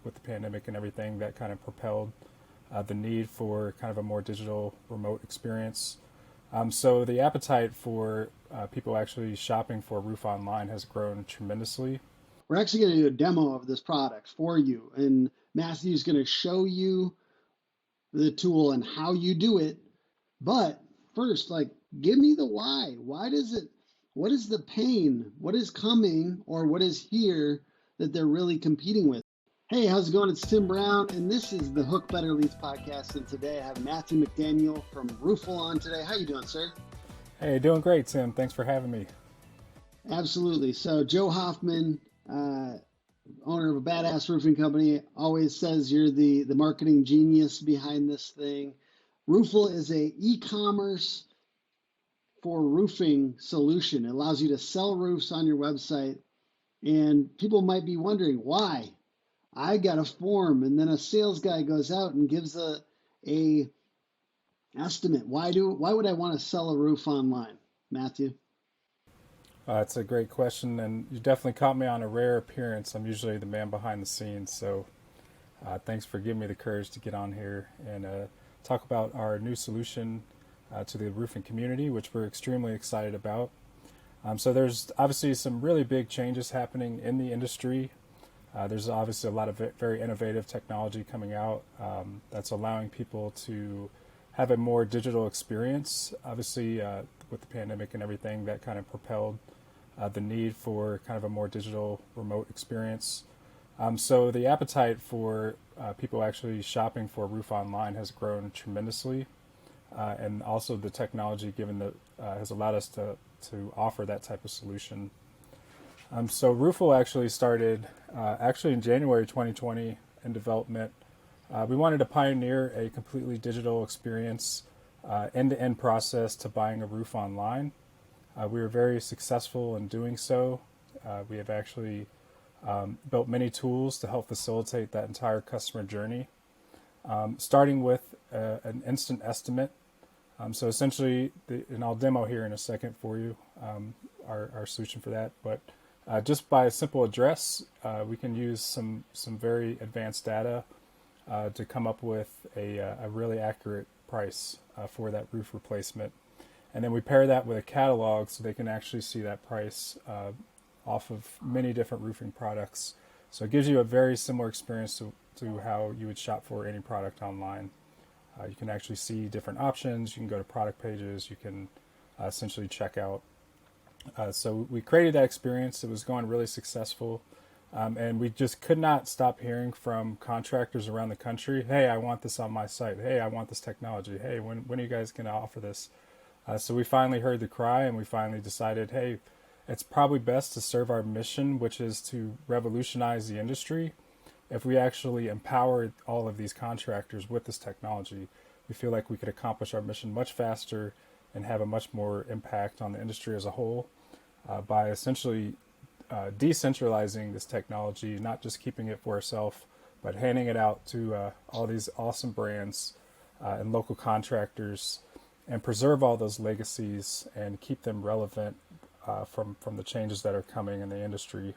with the pandemic and everything, that kind of propelled the need for kind of a more digital remote experience. So the appetite for people actually shopping for a roof online has grown tremendously. We're actually going to do a demo of this product for you, and Matthew's going to show you the tool and how you do it. But first, like, give me the why. Why does it, what is the pain? What is coming or what is here that they're really competing with? Hey, how's it going? It's Tim Brown, and this is the Hook Better Leads podcast. And today I have Matthew McDaniel from Roofle on today. How you doing, sir? Hey, doing great, Tim. Thanks for having me. Absolutely. So Joe Hoffman, owner of a badass roofing company, always says you're the marketing genius behind this thing. Roofle is a e-commerce for roofing solution. It allows you to sell roofs on your website, and people might be wondering why. I got a form, and then a sales guy goes out and gives a estimate. Why would I want to sell a roof online, Matthew? It's a great question, and you definitely caught me on a rare appearance. I'm usually the man behind the scenes, so thanks for giving me the courage to get on here and talk about our new solution to the roofing community, which we're extremely excited about. So there's obviously some really big changes happening in the industry. There's obviously a lot of very innovative technology coming out that's allowing people to have a more digital experience. Obviously, with the pandemic and everything, that kind of propelled the need for kind of a more digital remote experience. So the appetite for people actually shopping for a roof online has grown tremendously, and also the technology given that has allowed us to offer that type of solution. So Roofle actually started actually in January 2020 in development. We wanted to pioneer a completely digital experience, end-to-end process to buying a roof online. We were very successful in doing so. We have actually built many tools to help facilitate that entire customer journey, starting with an instant estimate. So essentially, and I'll demo here in a second for you our solution for that. But just by a simple address, we can use some very advanced data to come up with a really accurate price for that roof replacement. And then we pair that with a catalog so they can actually see that price off of many different roofing products. So it gives you a very similar experience to how you would shop for any product online. You can actually see different options. You can go to product pages. You can essentially check out. So we created that experience. It was going really successful. And we just could not stop hearing from contractors around the country. Hey, I want this on my site. Hey, I want this technology. Hey, when are you guys going to offer this? So we finally heard the cry, and we finally decided, hey, it's probably best to serve our mission, which is to revolutionize the industry. If we actually empower all of these contractors with this technology, we feel like we could accomplish our mission much faster and have a much more impact on the industry as a whole by essentially decentralizing this technology, not just keeping it for ourselves, but handing it out to all these awesome brands and local contractors, and preserve all those legacies and keep them relevant from the changes that are coming in the industry.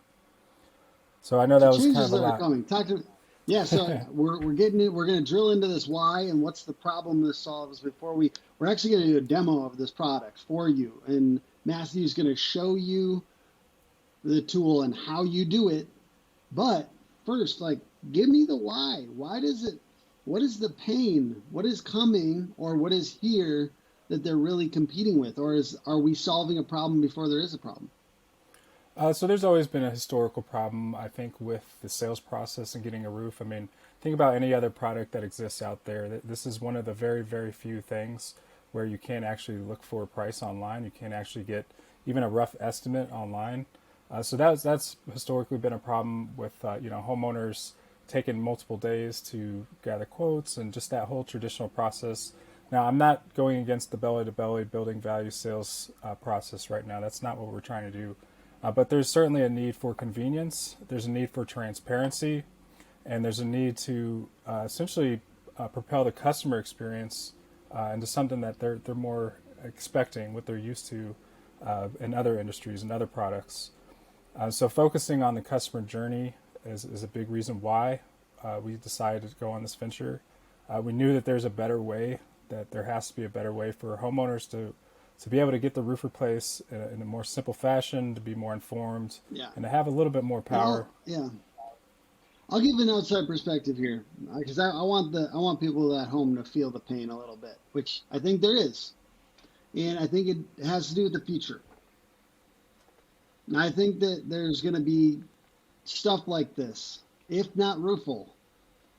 So I know So that was kind changes of a that are lot. coming. Talk to Yeah, so we're getting it. We're going to drill into this why and what's the problem this solves before we're actually going to do a demo of this product for you, and Matthew's going to show you the tool and how you do it. But first, like, give me the why. Why does it, what is the pain? What is coming or what is here that they're really competing with? Or are we solving a problem before there is a problem? So there's always been a historical problem, I think, with the sales process and getting a roof. I mean, think about any other product that exists out there. This is one of the very, very few things where you can't actually look for a price online. You can't actually get even a rough estimate online. So that's historically been a problem with homeowners taking multiple days to gather quotes and just that whole traditional process. Now, I'm not going against the belly-to-belly building value sales process right now. That's not what we're trying to do. But there's certainly a need for convenience. There's a need for transparency, and there's a need to essentially propel the customer experience into something that they're more expecting, what they're used to in other industries and other products. So focusing on the customer journey is a big reason why. we decided to go on this venture. We knew that there's a better way, that there has to be a better way for homeowners to be able to get the roof replaced in a more simple fashion, to be more informed, Yeah. and to have a little bit more power. Yeah. I'll give an outside perspective here because I want people at home to feel the pain a little bit, which I think there is, and I think it has to do with the future. And I think that there's going to be stuff like this. If not Roofle,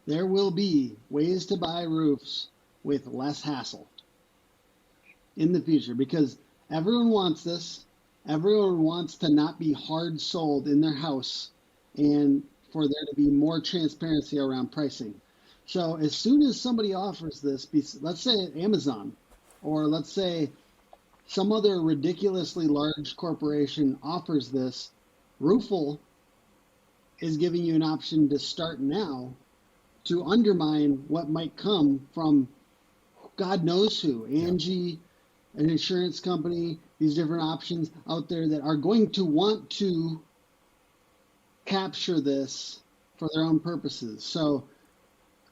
there will be ways to buy roofs with less hassle in the future because everyone wants this. Everyone wants to not be hard sold in their house and for there to be more transparency around pricing. So as soon as somebody offers this, let's say Amazon, or let's say some other ridiculously large corporation offers this, Roofle is giving you an option to start now to undermine what might come from God knows who, Angie, an insurance company, these different options out there that are going to want to capture this for their own purposes. So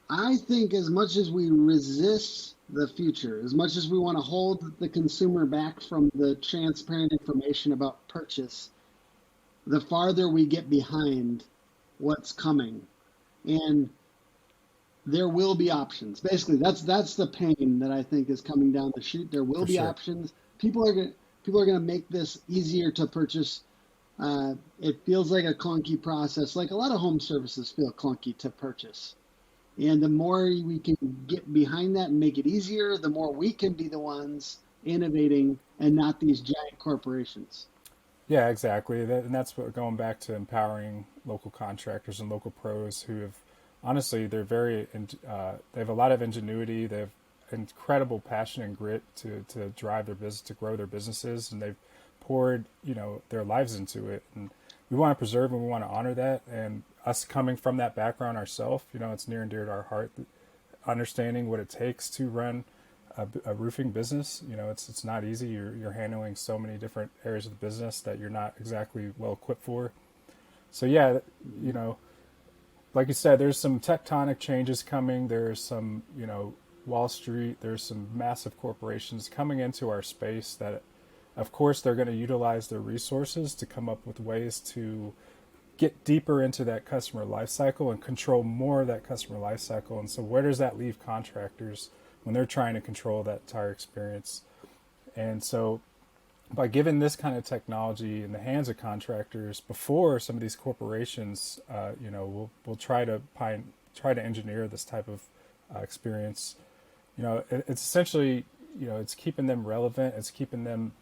I think as much as we resist the future, as much as we want to hold the consumer back from the transparent information about purchase, the farther we get behind what's coming. And there will be options. Basically, that's the pain that I think is coming down the chute. There will For be sure. options. People are going to make this easier to purchase. It feels like a clunky process, like a lot of home services feel clunky to purchase. And the more we can get behind that and make it easier, the more we can be the ones innovating and not these giant corporations. Yeah, exactly. And that's what going back to empowering local contractors and local pros who have honestly they have a lot of ingenuity. They have incredible passion and grit to drive their business, to grow their businesses, and they've poured their lives into it. And we want to preserve and we want to honor that. And us coming from that background ourselves, it's near and dear to our heart. Understanding what it takes to run a roofing business, it's not easy. You're handling so many different areas of the business that you're not exactly well equipped for. So yeah, like you said, there's some tectonic changes coming. There's some, Wall Street. There's some massive corporations coming into our space that, of course, they're going to utilize their resources to come up with ways to get deeper into that customer life cycle and control more of that customer life cycle. And so where does that leave contractors when they're trying to control that entire experience? And so by giving this kind of technology in the hands of contractors before some of these corporations, we'll try to engineer this type of experience. It's essentially, it's keeping them relevant. It's keeping them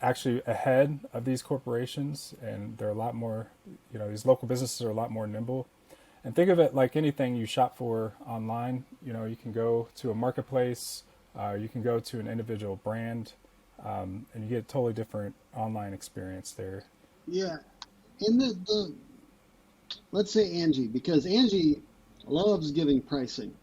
actually ahead of these corporations, and they're a lot more, these local businesses are a lot more nimble. And think of it like anything you shop for online. You can go to a marketplace, you can go to an individual brand, and you get a totally different online experience there. Yeah. And the let's say Angie, because Angie loves giving pricing.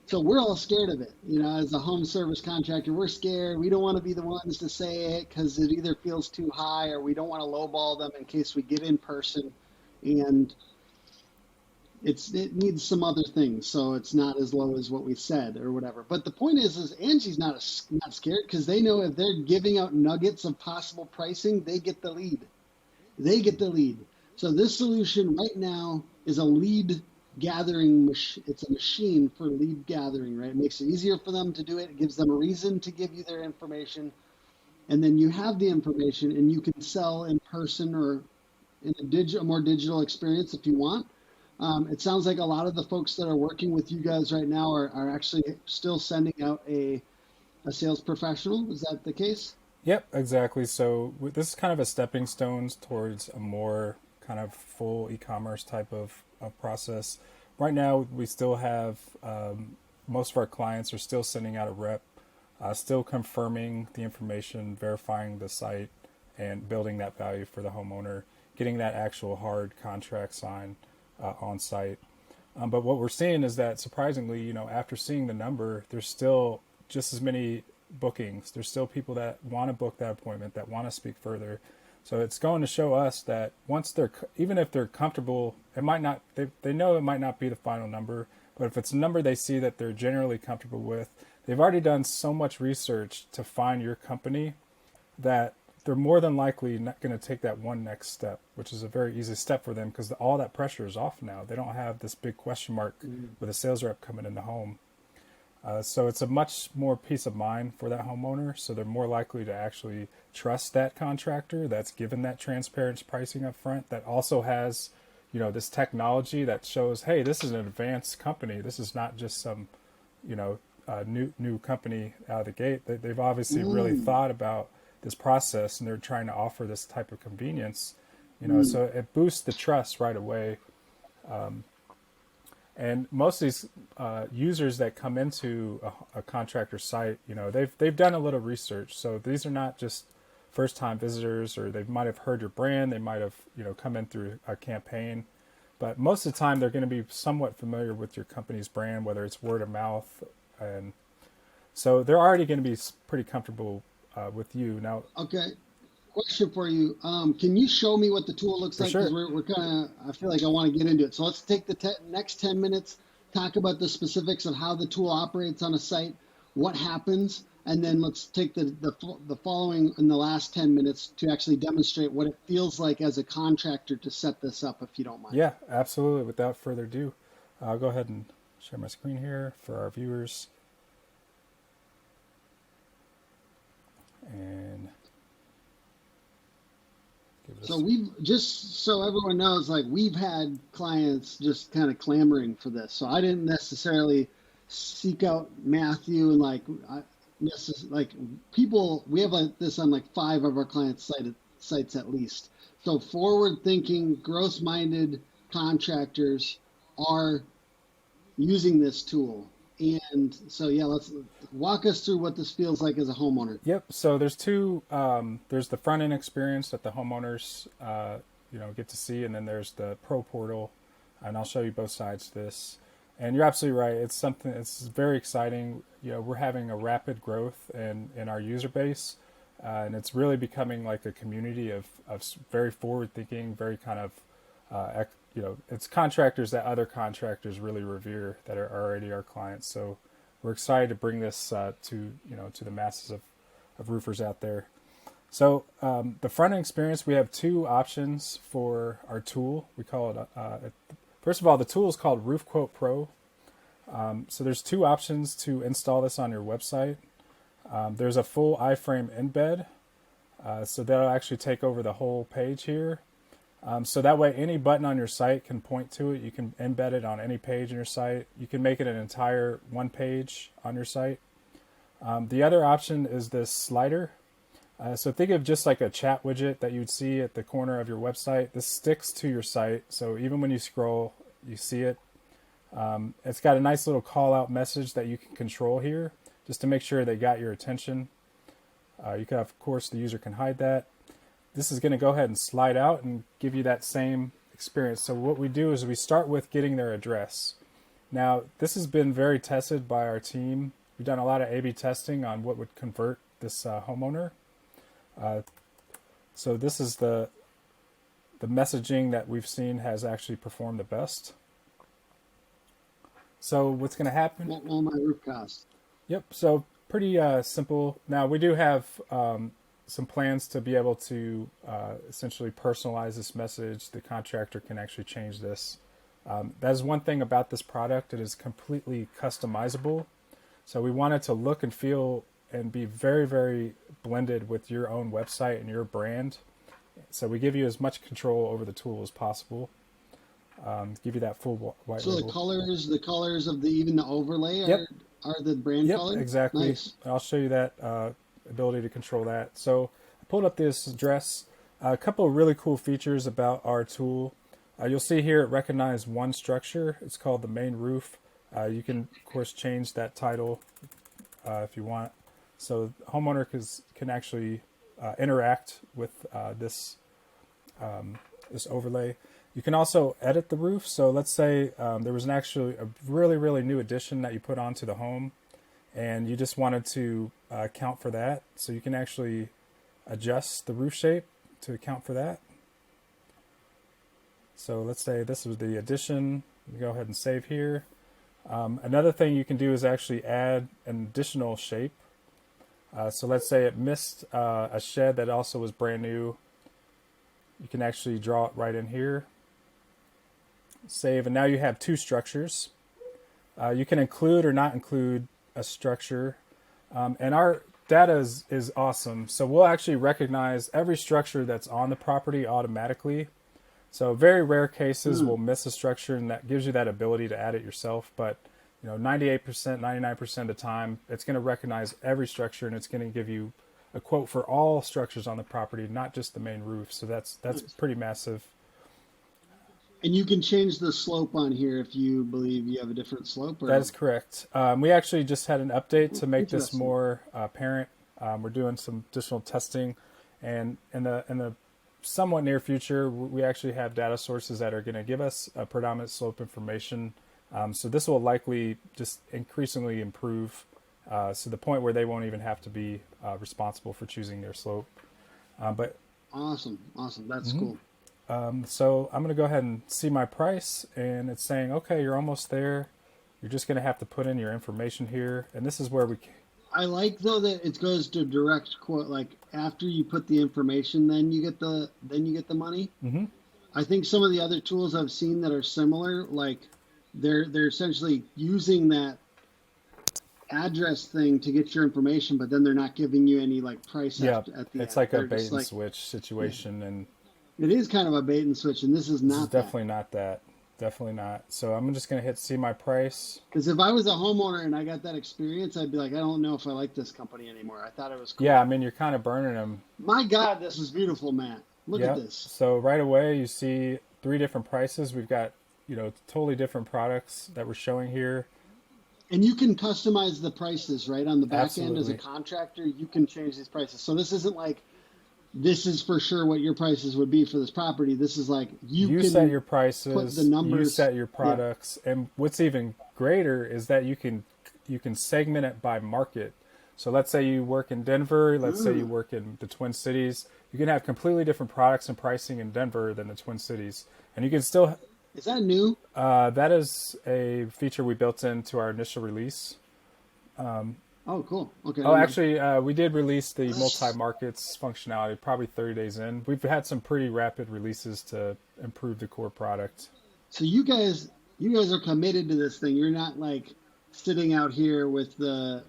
So we're all scared of it. As a home service contractor, we're scared. We don't want to be the ones to say it because it either feels too high or we don't want to lowball them in case we get in person and it needs some other things. So it's not as low as what we said or whatever. But the point is Angie's not scared because they know if they're giving out nuggets of possible pricing, they get the lead. They get the lead. So this solution right now is a lead gathering. It's a machine for lead gathering, right? It makes it easier for them to do it. It gives them a reason to give you their information. And then you have the information and you can sell in person or in a more digital experience if you want. It sounds like a lot of the folks that are working with you guys right now are actually still sending out a sales professional. Is that the case? Yep, exactly. So this is kind of a stepping stone towards a more kind of full e-commerce type of process. Right now, we still have most of our clients are still sending out a rep, still confirming the information, verifying the site, and building that value for the homeowner, getting that actual hard contract signed on site. But what we're seeing is that surprisingly, after seeing the number, there's still just as many bookings. There's still people that want to book that appointment, that want to speak further. So it's going to show us that once even if they're comfortable, it might not, they know it might not be the final number, but if it's a number they see that they're generally comfortable with, they've already done so much research to find your company that they're more than likely not going to take that one next step, which is a very easy step for them because all that pressure is off now. They don't have this big question mark with a sales rep coming in the home. So it's a much more peace of mind for that homeowner. So they're more likely to actually trust that contractor that's given that transparent pricing up front, that also has, this technology that shows, hey, this is an advanced company. This is not just some, new company out of the gate. They've obviously really thought about this process and they're trying to offer this type of convenience, so it boosts the trust right away. And most of these users that come into a contractor site, they've done a little research. So these are not just first-time visitors, or they might have heard your brand. They might have, come in through a campaign. But most of the time, they're going to be somewhat familiar with your company's brand, whether it's word of mouth. And so they're already going to be pretty comfortable with you. Now, Okay. Question for you. Can you show me what the tool looks for like? Because sure. we're kind of, I feel like I want to get into it. So let's take the next 10 minutes, talk about the specifics of how the tool operates on a site, what happens, and then let's take the following in the last 10 minutes to actually demonstrate what it feels like as a contractor to set this up, if you don't mind. Yeah, absolutely. Without further ado, I'll go ahead and share my screen here for our viewers. And So just so everyone knows, like we've had clients just kind of clamoring for this. So I didn't necessarily seek out Matthew and like people. We have like this on like 5 of our clients' sites at least. So forward-thinking, growth-minded contractors are using this tool. And so yeah, let's walk us through what this feels like as a homeowner. Yep. So there's two. There's the front end experience that the homeowners, get to see, and then there's the pro portal, and I'll show you both sides to this. And you're absolutely right. It's something. It's very exciting. We're having a rapid growth in our user base, and it's really becoming like a community of very forward thinking, very kind of, it's contractors that other contractors really revere that are already our clients. So we're excited to bring this to the masses of roofers out there. So the front end experience, we have 2 options for our tool. We call it, first of all, the tool is called Roof Quote Pro. So there's 2 options to install this on your website. There's a full iframe embed. So that'll actually take over the whole page here. So that way any button on your site can point to it. You can embed it on any page on your site. You can make it an entire one page on your site. The other option is this slider. So think of just like a chat widget that you'd see at the corner of your website. This sticks to your site. So even when you scroll, you see it. It's got a nice little call out message that you can control here just to make sure they got your attention. You can, of course, the user can hide that. This is going to go ahead and slide out and give you that same experience. So what we do is we start with getting their address. Now, this has been very tested by our team. We've done a lot of A/B testing on what would convert this homeowner. So this is the messaging that we've seen has actually performed the best. So what's going to happen? What will my roof cost? Yep. So pretty simple. Now we do have some plans to be able to essentially personalize this message. The contractor can actually change this. That is one thing about this product. It is completely customizable. So we want it to look and feel and be very, very blended with your own website and your brand. So we give you as much control over the tool as possible. Give you that full white So label. the colors of even the overlay Yep. are the brand Yep, color? exactly. Nice. I'll show you that ability to control that. So I pulled up this address. A couple of really cool features about our tool. You'll see here it recognizes one structure. It's called the main roof. You can, of course, change that title if you want. So the homeowner can actually interact with this overlay. You can also edit the roof. So let's say there was actually a really, really new addition that you put onto the home, and you just wanted to account for that. So you can actually adjust the roof shape to account for that. So let's say this was the addition. Go ahead and save here. Another thing you can do is actually add an additional shape. So let's say it missed a shed that also was brand new. You can actually draw it right in here. Save, and now you have two structures. You can include or not include a structure. And our data is awesome. So we'll actually recognize every structure that's on the property automatically. So very rare cases we'll miss a structure, and that gives you that ability to add it yourself. But 98%, 99% of the time, it's going to recognize every structure, and it's going to give you a quote for all structures on the property, not just the main roof. So that's pretty massive. And you can change the slope on here if you believe you have a different slope. Or... That is correct. We actually just had an update to make this Interesting. more apparent. We're doing some additional testing, and in the somewhat near future, we actually have data sources that are going to give us predominant slope information. So this will likely just increasingly improve to the point where they won't even have to be responsible for choosing their slope. But Awesome. That's cool. so I'm going to go ahead and see my price, and it's saying, okay, you're almost there. You're just going to have to put in your information here, and this is where we. I like though that it goes to direct quote. Like after you put the information, then you get the money. Mm-hmm. I think some of the other tools I've seen that are similar, like they're essentially using that address thing to get your information, but then they're not giving you any like price Yeah, at the it's end. like a They're bait just and like, switch situation, and it is kind of a bait and switch, and this is this is not that. definitely not that. Definitely not. So I'm just going to hit see my price. Because if I was a homeowner and I got that experience, I'd be like, I don't know if I like this company anymore. I thought it was cool. Yeah, I mean, you're kind of burning them. My God, this is beautiful, Matt. Look Yep. at this. So right away, you see 3 different prices. We've got, totally different products that we're showing here. And you can customize the prices, right? On the back end as a Absolutely. contractor, you can change these prices. So this isn't like, this is for sure what your prices would be for this property. This is like, you can set your put prices, the numbers. you set your Yeah. products, and what's even greater is that you can segment it by market. So let's say you work in Denver, let's say you work in the Twin Cities. You can have completely different products and pricing in Denver than the Twin Cities, and you can still. Is that new? That is a feature we built into our initial release. Oh, cool. Okay. Oh, actually, we did release the multi-markets functionality probably 30 days in. We've had some pretty rapid releases to improve the core product. So you guys are committed to this thing. You're not like sitting out here with the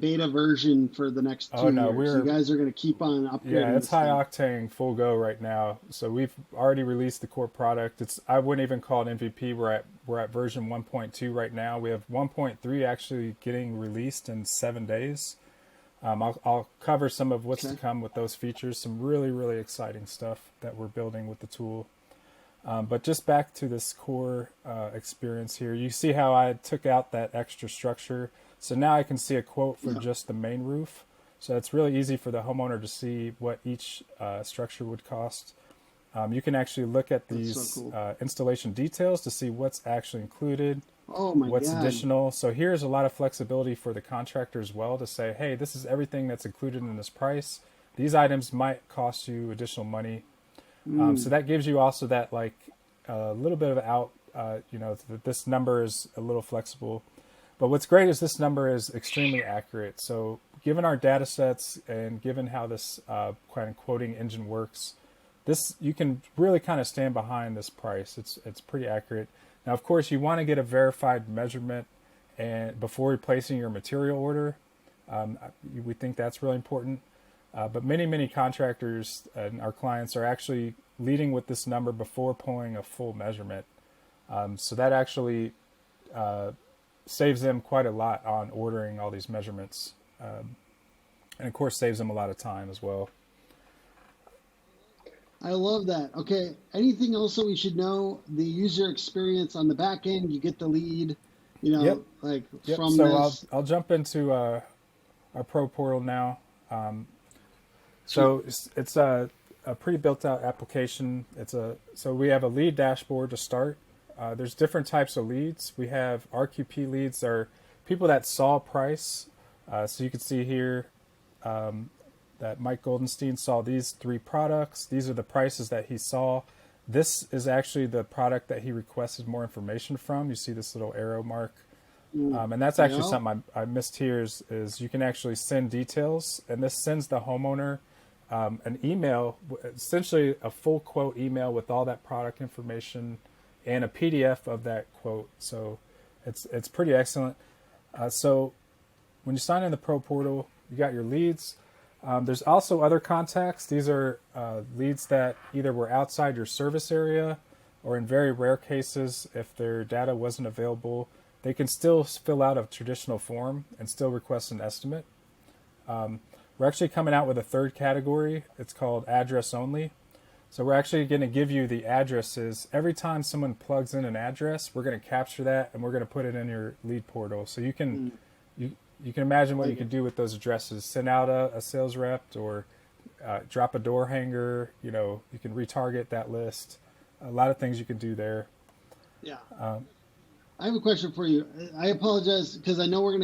beta version for the next 2 Oh, no, years. You guys are going to keep on upgrading. Yeah, it's this high thing. octane, full go right now. So we've already released the core product. I wouldn't even call it MVP. We're at version 1.2 right now. We have 1.3 actually getting released in 7 days. I'll cover some of what's to come with those features. Some really, really exciting stuff that we're building with the tool. But just back to this core experience here, you see how I took out that extra structure. So now I can see a quote for just the main roof. So it's really easy for the homeowner to see what each structure would cost. You can actually look at these so cool. Installation details to see what's actually included, Oh my what's God. additional. So here's a lot of flexibility for the contractor as well to say, hey, this is everything that's included in this price. These items might cost you additional money. So that gives you also that like a little bit of out, that this number is a little flexible. But what's great is this number is extremely accurate. So given our data sets and given how this kind of quoting engine works, you can really kind of stand behind this price. It's pretty accurate. Now, of course, you want to get a verified measurement and before placing your material order. We think that's really important. But many contractors and our clients are actually leading with this number before pulling a full measurement. So that actually saves them quite a lot on ordering all these measurements. And of course, saves them a lot of time as well. I love that. Okay. Anything else that we should know? The user experience on the back end, you get the lead, Yep. like Yep. from So this. I'll jump into our Pro Portal now. So it's a pre-built out application. So we have a lead dashboard to start. There's different types of leads. We have RQP leads, are people that saw price. So you can see here, that Mike Goldenstein saw these 3 products. These are the prices that he saw. This is actually the product that he requested more information from. You see this little arrow mark. And that's actually Yeah. something I missed here is you can actually send details, and this sends the homeowner an email, essentially a full quote email with all that product information and a PDF of that quote. So it's pretty excellent. So when you sign in the Pro Portal, you got your leads. There's also other contacts. These are leads that either were outside your service area, or in very rare cases, if their data wasn't available, they can still fill out a traditional form and still request an estimate. We're actually coming out with a 3rd category. It's called address only. So we're actually going to give you the addresses. Every time someone plugs in an address, we're going to capture that and we're going to put it in your lead portal. So you can you can imagine what you can do with those addresses. Send out a sales rep, or drop a door hanger. You know, you can retarget that list. A lot of things you can do there. Yeah. I have a question for you. I apologize because I know we're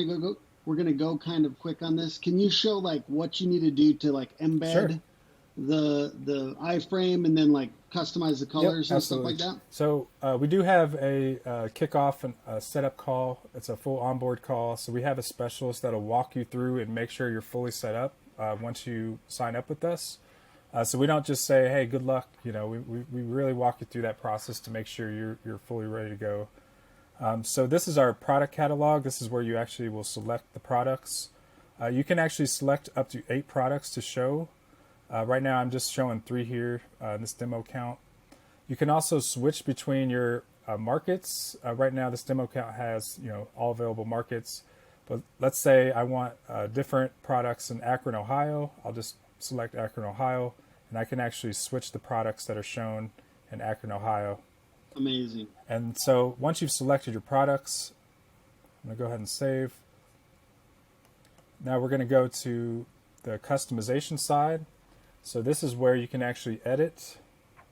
gonna go kind of quick on this. Can you show like what you need to do to like embed Sure. the iframe and then like customize the colors and stuff like that? So we do have a kickoff and a setup call. It's a full onboard call. So we have a specialist that'll walk you through and make sure you're fully set up once you sign up with us. So we don't just say, "Hey, good luck." You know, we really walk you through that process to make sure you're fully ready to go. So this is our product catalog. This is where you actually will select the products. You can actually select up to 8 products to show. Right now I'm just showing 3 here in this demo count. You can also switch between your markets. Right now this demo count has, you know, all available markets. But let's say I want different products in Akron, Ohio. I'll just select Akron, Ohio, and I can actually switch the products that are shown in Akron, Ohio. Amazing. And so once you've selected your products, I'm going to go ahead and save. Now we're going to go to the customization side. So this is where you can actually edit.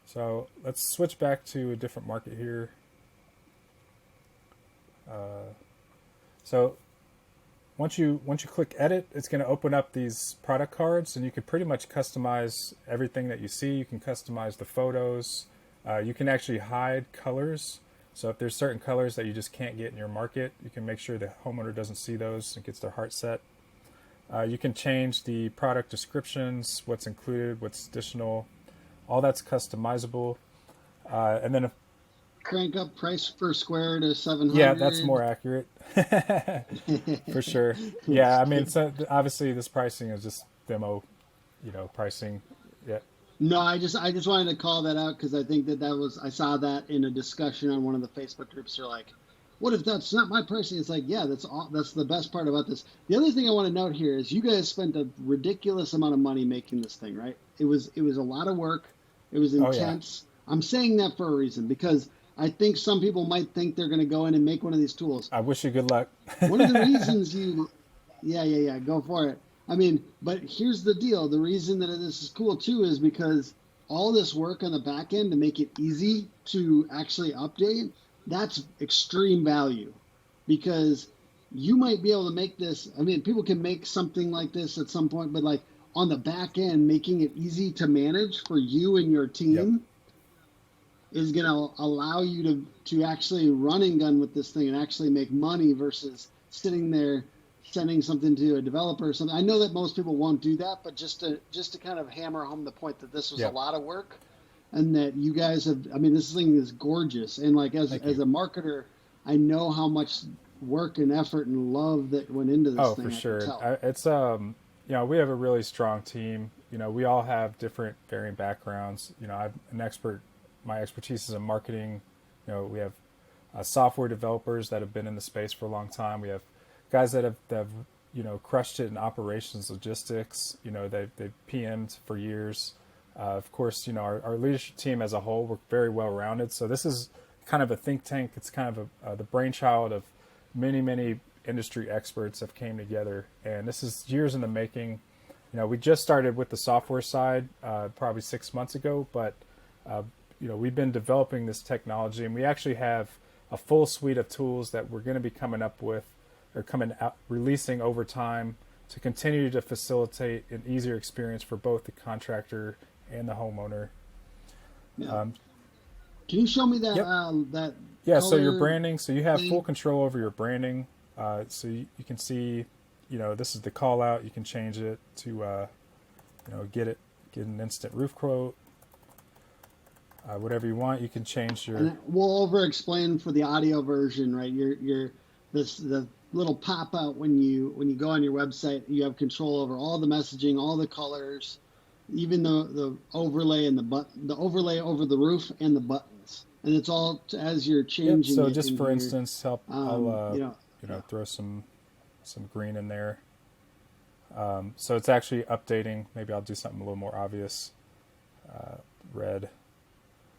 So let's switch back to a different market here. So once you click edit, it's going to open up these product cards, and you can pretty much customize everything that you see. You can customize the photos. You can actually hide colors. So if there's certain colors that you just can't get in your market, you can make sure the homeowner doesn't see those and gets their heart set. You can change the product descriptions, what's included, what's additional. All that's customizable. And then Crank up price per square to 700. yeah, that's more accurate. For sure. Yeah, I mean, so obviously this pricing is just demo, you know, pricing. Yeah. No, I just wanted to call that out because I think I saw that in a discussion on one of the Facebook groups. They're like, what if that's not my pricing? It's like, yeah, that's the best part about this. The other thing I want to note here is you guys spent a ridiculous amount of money making this thing, right? It was a lot of work. It was intense. Oh, yeah. I'm saying that for a reason because I think some people might think they're going to go in and make one of these tools. I wish you good luck. One of the reasons yeah, go for it. I mean, but here's the deal. The reason that this is cool too is because all this work on the back end to make it easy to actually update, that's extreme value because you might be able to make this. I mean, people can make something like this at some point, but like on the back end, making it easy to manage for you and your team is going to allow you to actually run and gun with this thing and actually make money versus sitting there sending something to a developer or something. I know that most people won't do that, but just to kind of hammer home the point that this was a lot of work and that you guys have, I mean, this thing is gorgeous. And like, as a marketer, I know how much work and effort and love that went into this thing. Oh, for sure. It's, you know, we have a really strong team. You know, we all have different varying backgrounds. You know, I'm an expert. My expertise is in marketing. You know, we have software developers that have been in the space for a long time. We have guys that have you know, crushed it in operations, logistics. You know, they've PM'd for years. Of course, you know, our leadership team as a whole, we're very well rounded. So this is kind of a think tank. It's kind of the brainchild of many industry experts have came together, and this is years in the making. You know, we just started with the software side probably 6 months ago, but you know, we've been developing this technology, and we actually have a full suite of tools that we're going to be coming up with or coming out releasing over time to continue to facilitate an easier experience for both the contractor and the homeowner. Yeah. Um, Can you show me yep. that Yeah. So your color branding. So you have full thing? control over your branding. So you can see, this is the call out. You can change it to, get an instant roof quote, whatever you want. You can change your. And we'll over explain for the audio version, right? The little pop out when you go on your website, you have control over all the messaging, all the colors, even the overlay and the overlay over the roof and the buttons. And it's all as you're Yep. changing So it just in for here. instance, I'll Yeah. throw some green in there. So it's actually updating. Maybe I'll do something a little more obvious. Red.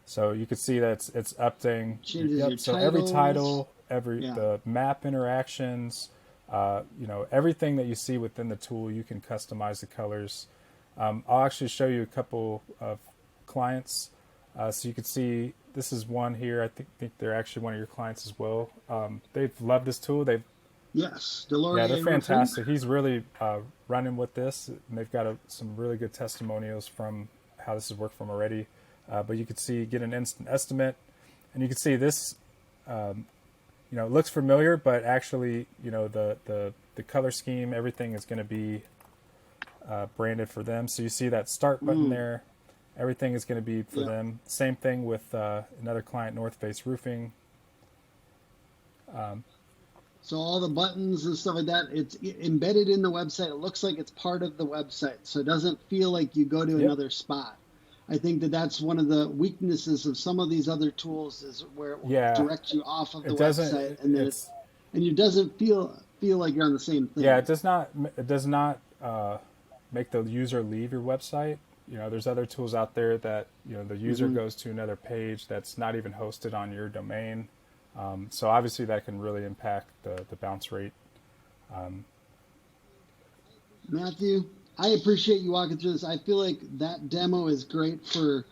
So you can see that it's updating. Changes your Yep. So every titles. title, every Yeah. the map interactions, everything that you see within the tool, you can customize the colors. I'll actually show you a couple of clients, so you can see this is one here. I think they're actually one of your clients as well. They've loved this tool. Yes. Yeah, they're Delorier Roofing. fantastic. He's really running with this, and they've got some really good testimonials from how this has worked for them already. But you can see, get an instant estimate, and you can see this. It looks familiar, but actually, the color scheme, everything is going to be branded for them. So you see that start button Mm, there. Everything is going to be for yeah. them. Same thing with another client, North Face Roofing. So all the buttons and stuff like that, it's embedded in the website. It looks like it's part of the website, so it doesn't feel like you go to Yep. another spot. I think that's one of the weaknesses of some of these other tools is where it will Yeah. direct you off of the It doesn't. website, and then It's and you doesn't feel like you're on the same Yeah, thing. it does not. It does not make the user leave your website. There's other tools out there that the user Hmm. goes to another page that's not even hosted on your domain. So obviously that can really impact the bounce rate. Um, Matthew, I appreciate you walking through this. I feel like that demo is great for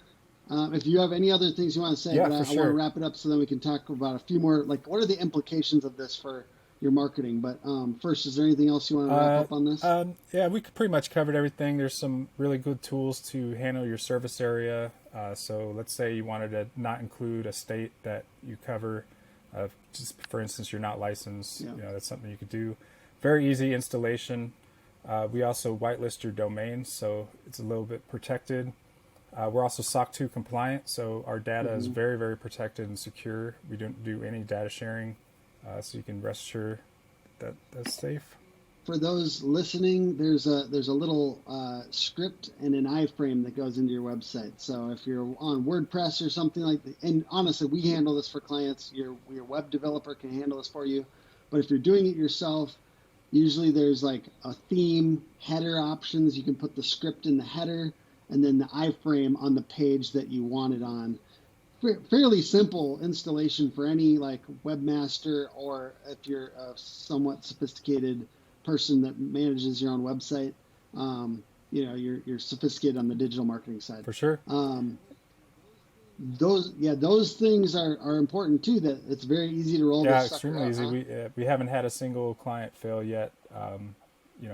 if you have any other things you want to say, yeah, but for I want to sure. wrap it up so then we can talk about a few more, like what are the implications of this for your marketing? But first, is there anything else you want to wrap Uh, up on this? yeah, we pretty much covered everything. There's some really good tools to handle your service area. So let's say you wanted to not include a state that you cover. Just for instance, you're not licensed. Yeah. That's something you could do. Very easy installation. We also whitelist your domain, so it's a little bit protected. We're also SOC 2 compliant, so our data is Hmm. very, very protected and secure. We don't do any data sharing, so you can rest assured that that's safe. For those listening, there's a little script and an iframe that goes into your website. So if you're on WordPress or something like that, and honestly, we handle this for clients. Your web developer can handle this for you. But if you're doing it yourself, usually there's like a theme, header options. You can put the script in the header, and then the iframe on the page that you want it on. Fairly simple installation for any like webmaster, or if you're a somewhat sophisticated person that manages your own website. You're sophisticated on the digital marketing side. For sure. Um, those things are important too. That it's very easy to roll Yeah, this sucker extremely out, easy. huh? We haven't had a single client fail yet.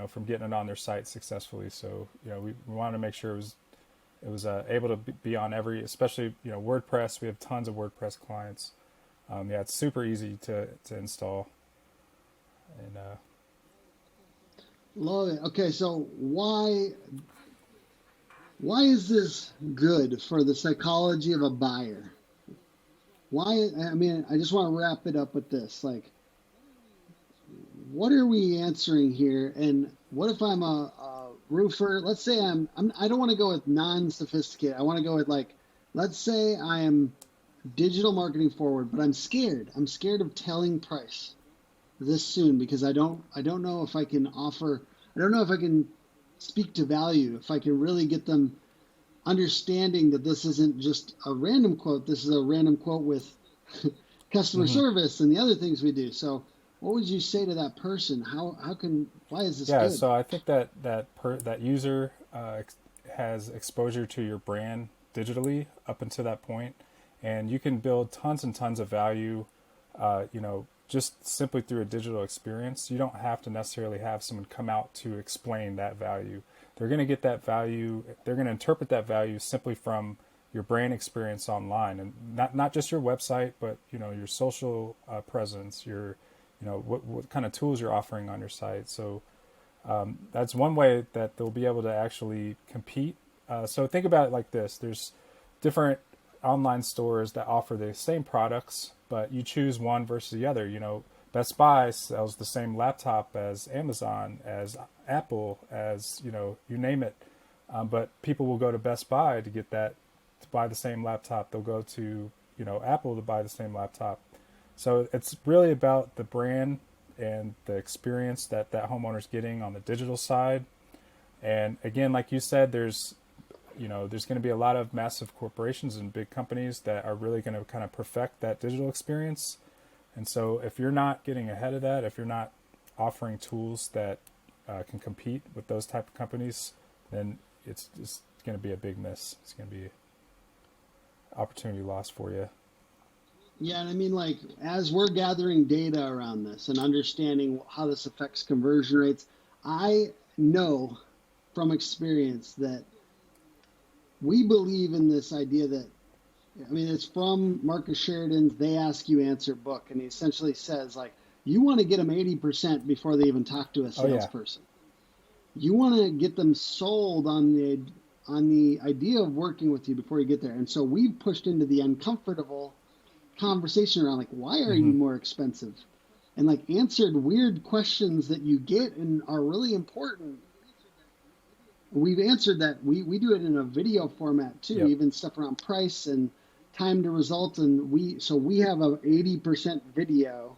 From getting it on their site successfully. So we wanted to make sure it was able to be on every, especially WordPress. We have tons of WordPress clients. Yeah, it's super easy to install. And Love it. Okay, so why is this good for the psychology of a buyer? Why? I mean, I just want to wrap it up with this. Like, what are we answering here? And what if I'm a roofer? Let's say I don't want to go with non-sophisticated. I want to go with like, let's say I am digital marketing forward, but I'm scared. I'm scared of telling price this soon because I don't know if I can offer. I don't know if I can speak to value. If I can really get them understanding that this isn't just a random quote. This is a random quote with customer mhm. service and the other things we do. So what would you say to that person? Why is this Yeah, good? so I think that user has exposure to your brand digitally up until that point, and you can build tons and tons of value. just simply through a digital experience. You don't have to necessarily have someone come out to explain that value. They're going to get that value. They're going to interpret that value simply from your brand experience online, and not just your website, but your social presence, your what kind of tools you're offering on your site. So that's one way that they'll be able to actually compete. So think about it like this: there's different online stores that offer the same products, but you choose one versus the other. Best Buy sells the same laptop as Amazon, as Apple, as you name it. But people will go to Best Buy to get that, to buy the same laptop. They'll go to Apple to buy the same laptop. So it's really about the brand and the experience that homeowner's getting on the digital side. And again, like you said, there's going to be a lot of massive corporations and big companies that are really going to kind of perfect that digital experience. And so if you're not getting ahead of that, if you're not offering tools that can compete with those type of companies, then it's going to be a big miss. It's going to be opportunity lost for you. Yeah, and I mean, like, as we're gathering data around this and understanding how this affects conversion rates, I know from experience that we believe in this idea that, I mean, it's from Marcus Sheridan's They Ask You Answer book, and he essentially says, like, you want to get them 80% before they even talk to a salesperson. You want to get them sold on the idea of working with you before you get there. And so we've pushed into the uncomfortable conversation around, like, why are you more expensive? And, like, answered weird questions that you get and are really important. We've answered that. We do it in a video format too, even stuff around price and time to result. And we have a 80% video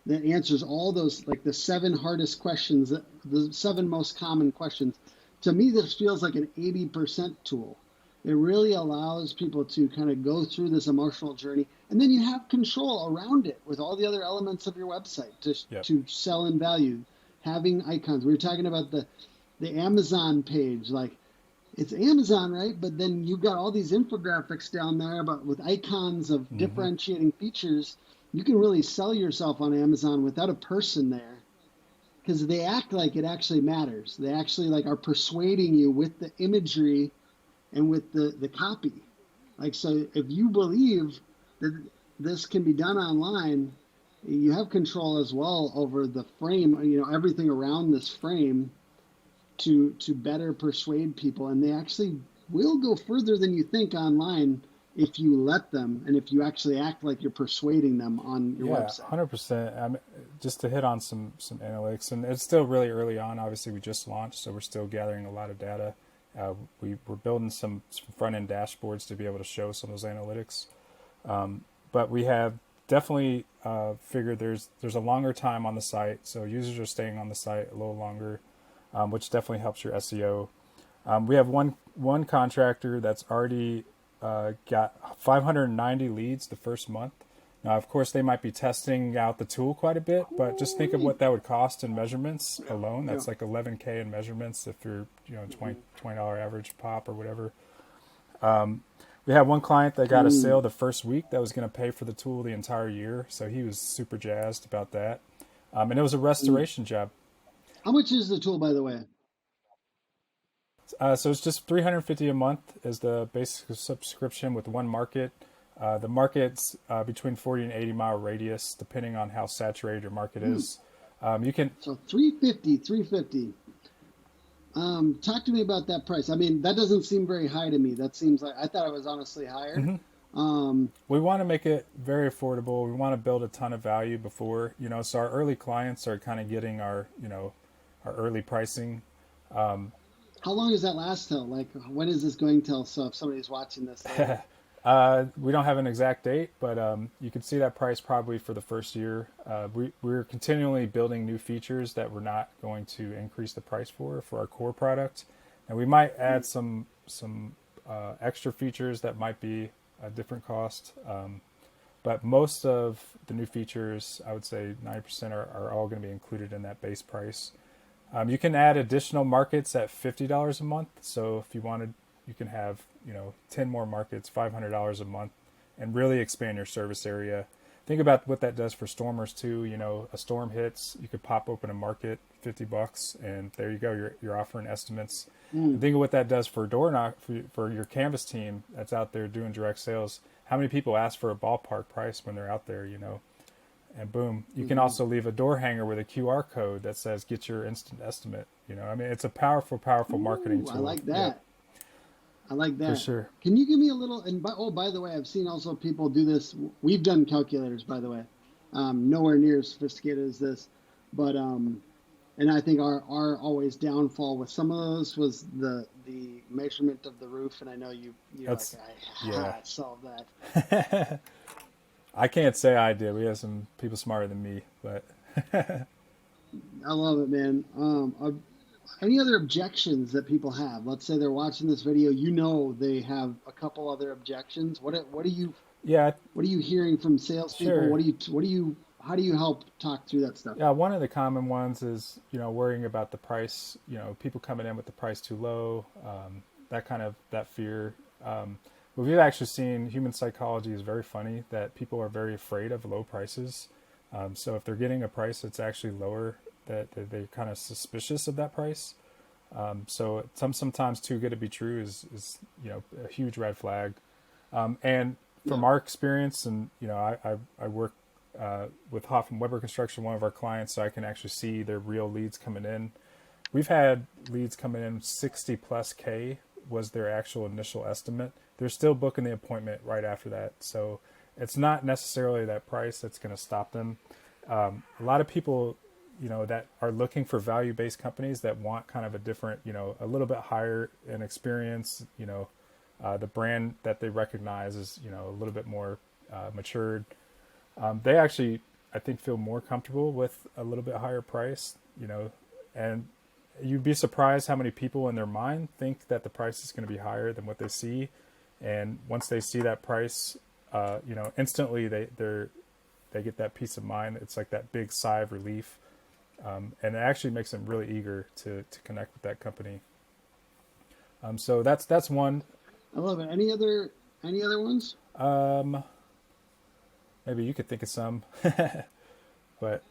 that answers all those, like the 7 hardest questions, the 7 most common questions. To me, this feels like an 80% tool. It really allows people to kind of go through this emotional journey, and then you have control around it with all the other elements of your website to sell and value, having icons. We were talking about the Amazon page, like, it's Amazon, right? But then you've got all these infographics down there with icons of differentiating features. You can really sell yourself on Amazon without a person there, because they act like it actually matters. They actually, like, are persuading you with the imagery and with the copy. Like, so if you believe that this can be done online, you have control as well over the frame, everything around this frame, to better persuade people. And they actually will go further than you think online if you let them, and if you actually act like you're persuading them on your website. 100%. Just to hit on some analytics, and it's still really early on. Obviously, we just launched, so we're still gathering a lot of data. We're building some front-end dashboards to be able to show some of those analytics. But we have definitely figured there's a longer time on the site, so users are staying on the site a little longer, which definitely helps your SEO. We have one contractor that's already got 590 leads the first month. Now, of course, they might be testing out the tool quite a bit, but just think of what that would cost in measurements alone. That's like $11K in measurements if you're $20 average pop or whatever. We had one client that got a sale the first week that was going to pay for the tool the entire year, so he was super jazzed about that. And it was a restoration job. How much is the tool, by the way? So it's just $350 a month is the basic subscription with one market. The market's between 40 and 80 mile radius, depending on how saturated your market is. You can. So $350. Talk to me about that price. I mean, that doesn't seem very high to me. That seems like, I thought it was honestly higher. We want to make it very affordable. We want to build a ton of value before, so our early clients are kind of getting our early pricing. How long does that last till? Like, when is this going till? So if somebody's watching this, we don't have an exact date, but you can see that price probably for the first year. We're continually building new features that we're not going to increase the price for our core product, and we might add some extra features that might be a different cost. But most of the new features, I would say 90% are all going to be included in that base price. You can add additional markets at $50 a month. So if you wanted, you can have 10 more markets, $500 a month, and really expand your service area. think about what that does for stormers too. A storm hits, you could pop open a market, $50, and there you go. You're offering estimates. And Mm. think of what that does for door knock for your canvas team that's out there doing direct sales. How many people ask for a ballpark price when they're out there? And boom, you can Hmm. also leave a door hanger with a QR code that says "Get your instant estimate." I mean, it's a powerful, powerful marketing Ooh, I tool. like Yeah, that. I like for that. sure. Can you give me a little? And by the way, I've seen also people do this. We've done calculators, by the way, nowhere near as sophisticated as this, but and I think our always downfall with some of those was the measurement of the roof. And I know you're like, That's yeah. I solved that. I can't say I did. We have some people smarter than me, but I love it, man. Any other objections that people have? Let's say they're watching this video. They have a couple other objections. yeah, What are you hearing from salespeople? sure. How do you help talk through that stuff? Yeah, one of the common ones is worrying about the price. People coming in with the price too low. That fear. But we've actually seen human psychology is very funny that people are very afraid of low prices. So if they're getting a price that's actually lower, that they're kind of suspicious of that price. So sometimes too good to be true is a huge red flag. And Yeah. from our experience, and I work with Hoffman Weber Construction, one of our clients, so I can actually see their real leads coming in. We've had leads coming in 60 plus K was their actual initial estimate. They're still booking the appointment right after that. So it's not necessarily that price that's going to stop them. A lot of people, that are looking for value-based companies that want kind of a different, a little bit higher in experience, the brand that they recognize is, a little bit more matured. They actually, I think, feel more comfortable with a little bit higher price, and you'd be surprised how many people in their mind think that the price is going to be higher than what they see. And once they see that price, instantly they get that peace of mind. It's like that big sigh of relief. And it actually makes them really eager to connect with that company. So that's one. I love it. Any other ones? Um, Maybe you could think of some, but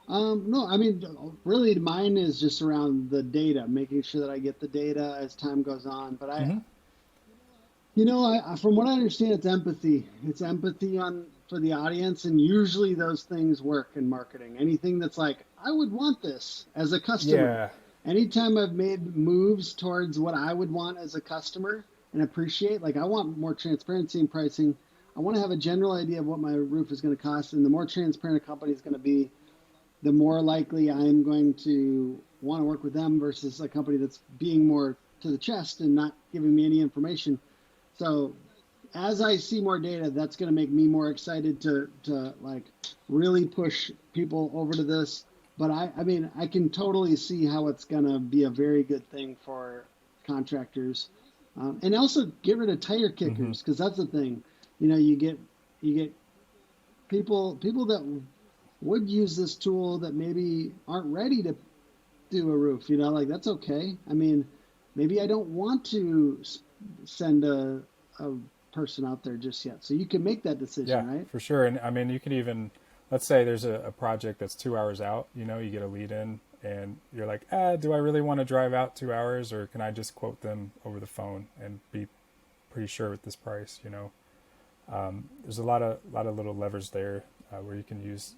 No, I mean, really, mine is just around the data, making sure that I get the data as time goes on. But mhm. from what I understand, it's empathy. It's empathy on for the audience, and usually those things work in marketing. Anything that's like, I would want this as a customer. Yeah, Anytime I've made moves towards what I would want as a customer and appreciate, like I want more transparency in pricing. I want to have a general idea of what my roof is going to cost, and the more transparent a company is going to be, the more likely I'm going to want to work with them versus a company that's being more to the chest and not giving me any information. So as I see more data, that's going to make me more excited to like really push people over to this. But I mean, I can totally see how it's going to be a very good thing for contractors, and also get rid of tire hmm kickers because that's the thing. You get people that would use this tool that maybe aren't ready to do a roof. Like that's okay. I mean, maybe I don't want to send a person out there just yet. So you can make that decision, yeah, right? for sure. And I mean, you can even, let's say there's a project that's 2 hours out. You get a lead in, and you're like, do I really want to drive out 2 hours, or can I just quote them over the phone and be pretty sure with this price? There's a lot of little levers there where you can use.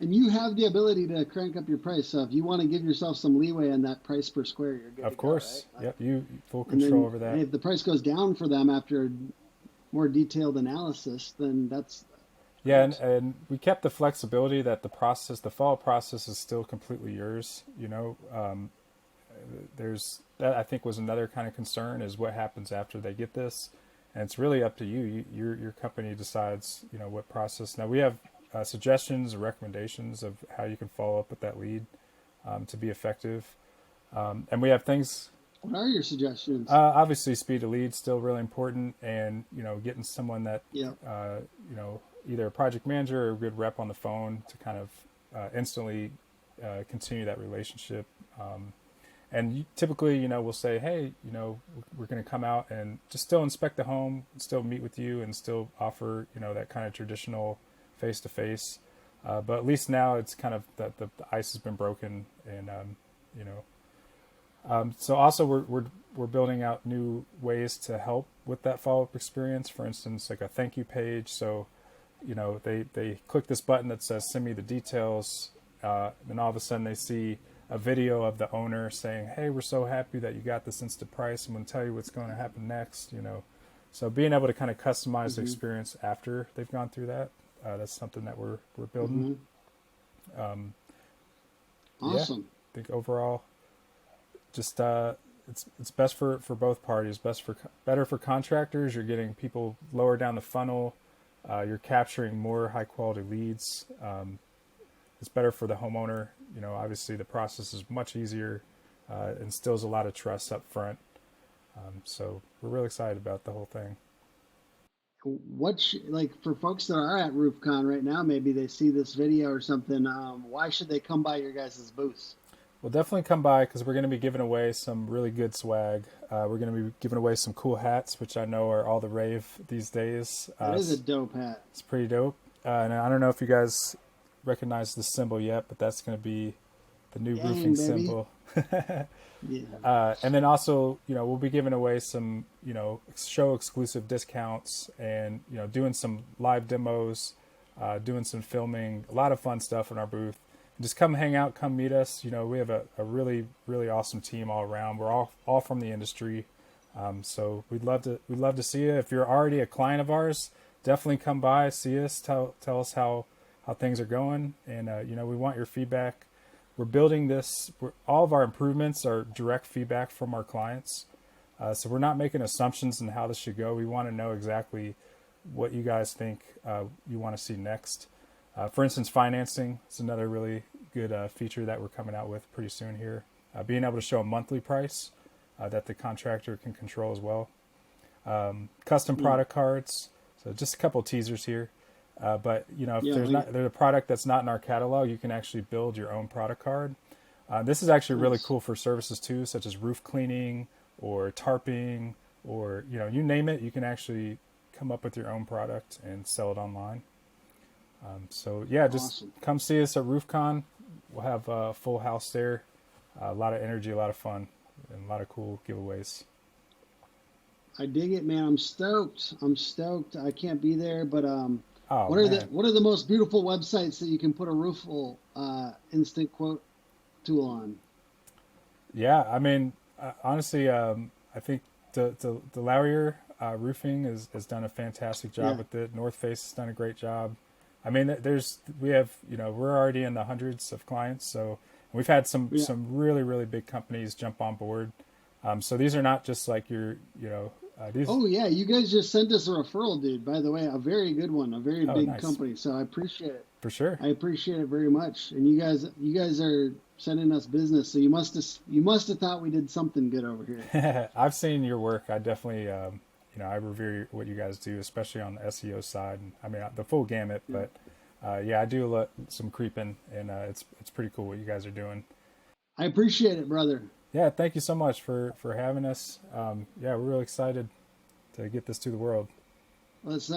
And you have the ability to crank up your price. So if you want to give yourself some leeway on that price per square, you're good to Of go, right? course, yep, you full And control then over that. hey, if the price goes down for them after more detailed analysis, then that's Yeah, great. and we kept the flexibility that the follow process is still completely yours. There's that I think was another kind of concern is what happens after they get this, and it's really up to you. Your company decides what process. Now we have suggestions or recommendations of how you can follow up with that lead to be effective, and we have things. What are your suggestions? Obviously, speed of lead still really important, and getting someone that Yeah. either a project manager or a good rep on the phone to kind of instantly continue that relationship. And typically, we'll say, hey, we're going to come out and just still inspect the home, still meet with you, and still offer, that kind of traditional face to face. But at least now it's kind of the ice has been broken, and you know. So also we're building out new ways to help with that follow up experience. For instance, like a thank you page. So they click this button that says send me the details, and all of a sudden they see a video of the owner saying, hey, we're so happy that you got this instant price. I'm going to tell you what's going to happen next. So being able to kind of customize the experience after they've gone through that, that's something that we're building. Awesome. Yeah, I think overall, just it's best for both parties. Better for contractors. You're getting people lower down the funnel. You're capturing more high quality leads. It's better for the homeowner. Obviously the process is much easier, instills a lot of trust up front. So we're really excited about the whole thing. Like for folks that are at RoofCon right now, maybe they see this video or something. Why should they come by your guys' booth? Well, definitely come by because we're going to be giving away some really good swag. We're going to be giving away some cool hats, which I know are all the rave these days. It is a dope hat. It's pretty dope. And I don't know if you guys recognize the symbol yet, but that's going to be the new roofing baby. symbol. Yeah. And then also, we'll be giving away some, show exclusive discounts and, doing some live demos, doing some filming, a lot of fun stuff in our booth. Just come hang out, come meet us. We have a really, really awesome team all around. We're all from the industry. So we'd love to see you. If you're already a client of ours, definitely come by, see us, tell us how things are going. And, we want your feedback. We're building this. All of our improvements are direct feedback from our clients. So we're not making assumptions on how this should go. We want to know exactly what you guys think you want to see next. For instance, financing is another really good feature that we're coming out with pretty soon here. Being able to show a monthly price that the contractor can control as well. Custom product cards. So just a couple of teasers here. But if there's a product that's not in our catalog, you can actually build your own product card. This is actually really cool for services too, such as roof cleaning or tarping, or you name it. You can actually come up with your own product and sell it online. So just come see us at RoofCon. We'll have a full house there. A lot of energy, a lot of fun, and a lot of cool giveaways. I dig it, man. I'm stoked. I can't be there, but what are the most beautiful websites that you can put a Roofle instant quote tool on? Yeah, I mean, honestly, I think the Laurier Roofing has done a fantastic job with it. North Face has done a great job. I mean, we're already in the hundreds of clients, so we've had some really, really big companies jump on board. So these are not just like these. Oh yeah, you guys just sent us a referral, dude. By the way, a very good one, a very big nice. company. So I appreciate it. For sure. I appreciate it very much. And you guys are sending us business, so you must have thought we did something good over here. I've seen your work. I definitely, I revere what you guys do, especially on the SEO side. And I mean, the full gamut. Yeah. But I do some creeping, and it's pretty cool what you guys are doing. I appreciate it, brother. Yeah, thank you so much for having us. We're really excited to get this to the world. Let's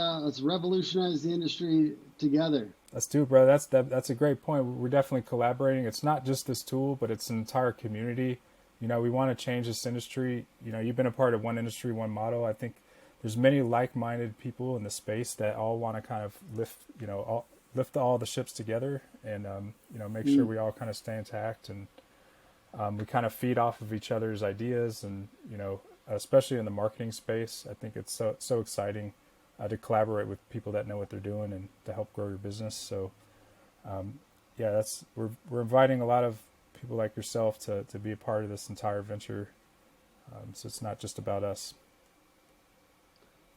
revolutionize the industry together. Let's do it, brother. That's a great point. We're definitely collaborating. It's not just this tool, but it's an entire community. We want to change this industry. You've been a part of one industry, one model. I think there's many like-minded people in the space that all want to kind of lift all the ships together and make sure we all kind of stay intact, and we kind of feed off of each other's ideas, and especially in the marketing space, I think it's so exciting to collaborate with people that know what they're doing and to help grow your business. So we're inviting a lot of people like yourself to be a part of this entire venture. So it's not just about us.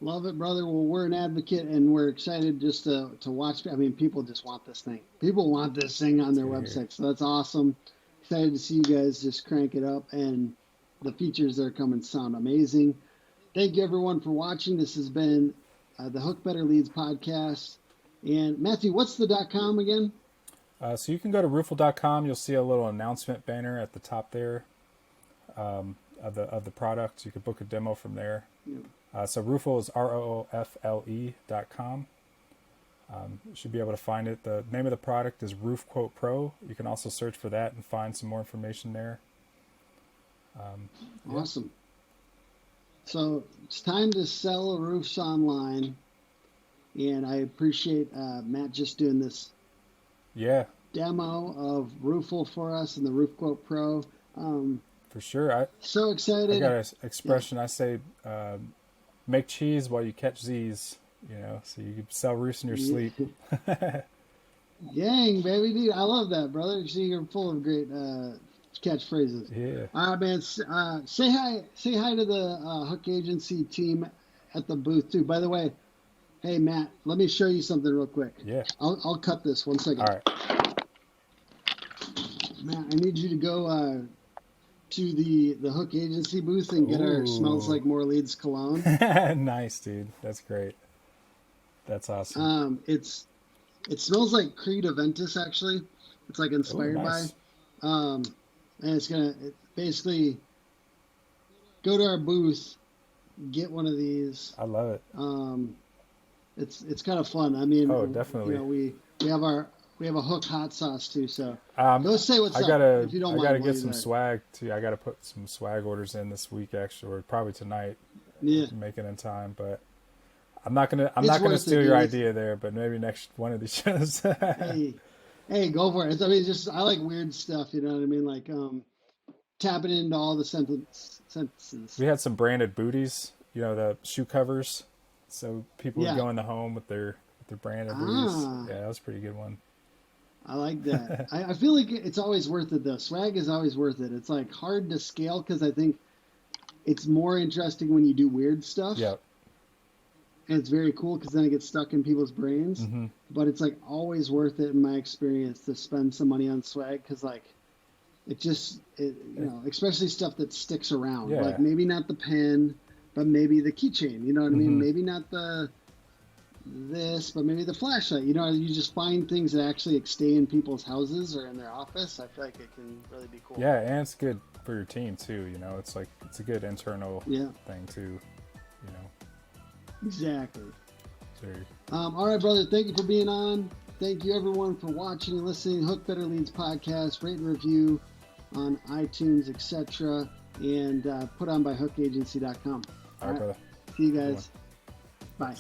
Love it, brother. Well, we're an advocate, and we're excited just to watch. I mean, people just want this thing. People want this thing on their website, so that's awesome. Excited to see you guys just crank it up, and the features that are coming sound amazing. Thank you, everyone, for watching. This has been the Hook Better Leads podcast. And Matthew, what's the .com again? So you can go to roofle.com. You'll see a little announcement banner at the top there of the product. You can book a demo from there. So Roofle is ROOFLE.com. You should be able to find it. The name of the product is Roof Quote Pro. You can also search for that and find some more information there. Yeah. Awesome. So it's time to sell roofs online. And I appreciate Matt just doing this Yeah, demo of Roofle for us and the Roof Quote Pro. for sure. So I excited. got an expression. I say, make cheese while you catch Z's. So you can sell roofs in your sleep. Gang, baby, dude. I love that, brother. See, you're full of great catchphrases. Yeah. All right, man. Say hi. Say hi to the Hook Agency team at the booth too. By the way, hey Matt, let me show you something real quick. Yeah. I'll cut this 1 second. All right. Matt, I need you to go to the Hook Agency booth and get our Smells Like More Leads cologne. Nice, dude. That's great. That's awesome. It smells like Creed Aventus, actually. It's like inspired nice. by. And it's basically go to our booth, get one of these. I love it. It's kind of fun. I mean, definitely. We have a Hook hot sauce too. So go say what's up if you don't mind. I gotta get some swag too. I gotta put some swag orders in this week, actually, or probably tonight. Yeah. Make it in time, but I'm not gonna steal your idea there. But maybe next one of these shows. Hey, go for it. I mean, I like weird stuff. You know what I mean? Like tapping into all the sentences. We had some branded booties. The shoe covers. So people would go in the home with their branded booties. Yeah, that was a pretty good one. I like that. I feel like it's always worth it though. Swag is always worth it. It's like hard to scale because I think it's more interesting when you do weird stuff. Yeah. And it's very cool because then it gets stuck in people's brains. Mm-hmm. But it's like always worth it in my experience to spend some money on swag because like especially stuff that sticks around. Yeah. Like maybe not the pen, but maybe the keychain. You know what I mean? Maybe not this, but maybe the flashlight. You just find things that actually stay in people's houses or in their office. I feel like it can really be cool. Yeah, and it's good for your team too. It's like it's a good internal thing too. Exactly. Sure. All right, brother. Thank you for being on. Thank you, everyone, for watching and listening. Hook Better Leads podcast. Rate and review on iTunes, etc. And put on by hookagency.com. All right, brother. See you guys. Bye.